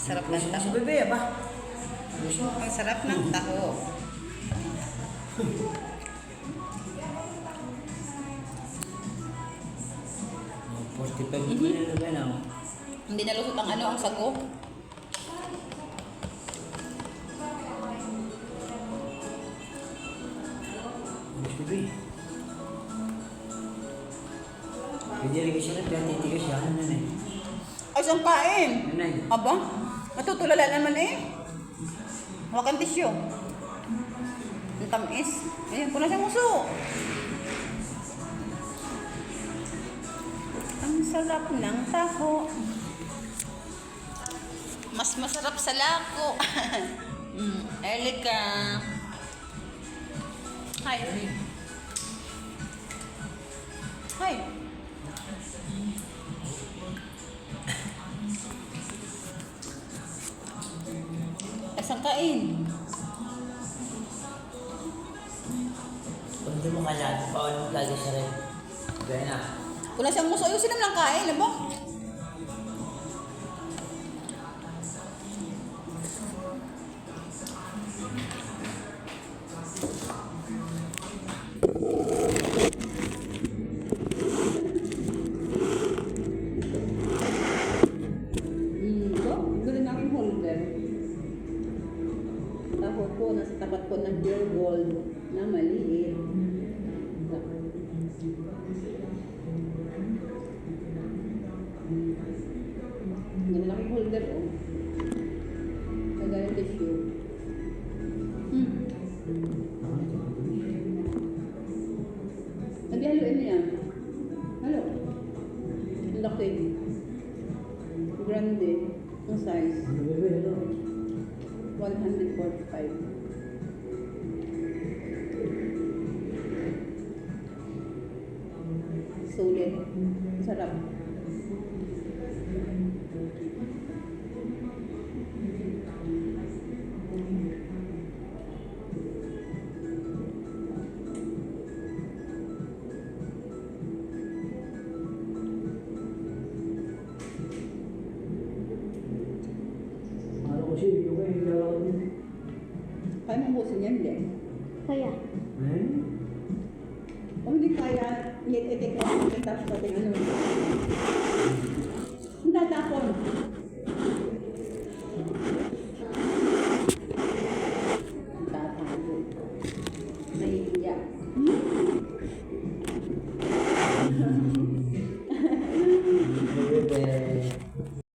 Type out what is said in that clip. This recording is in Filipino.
Sarap ng taho. Bebe, ba? Ang sarap ng taho. Oh, 45 na ba na? Hindi nalusot ang ang sago. Bebe. Pwede rin siya na, kaya titigas siya. Ano na eh? Ay, saan kain? Ano na eh? Aba, matutulala naman eh. Hawakan tisyo. Ang tamis. Ayan, puna siyang muso. Ang sarap ng taho. Mas masarap sa lako. Elika. Hi. Hi. Asang kain? Kung hindi mo kaya, paano mo lagi siya rin? Gaya na. Wala siyang muso. Ayusin naman ang kain, ano ba? Gulo na aking holder. Taho ko, nasa tapat ko ng pure gold na maliit. Ganun aking holder, oh. Kagaya tissue. Nag-haluin niya. Halo. Ang laki. Grande. Ang size. Ano bebe, ano? 145. Sulit. Sarap. Ano kasi, yung kayo lalakad mo? Kaya mong busin yan, hindi. Kaya, Eh? Kung hindi kaya, itik na tapos natin ano. Ang tatapon.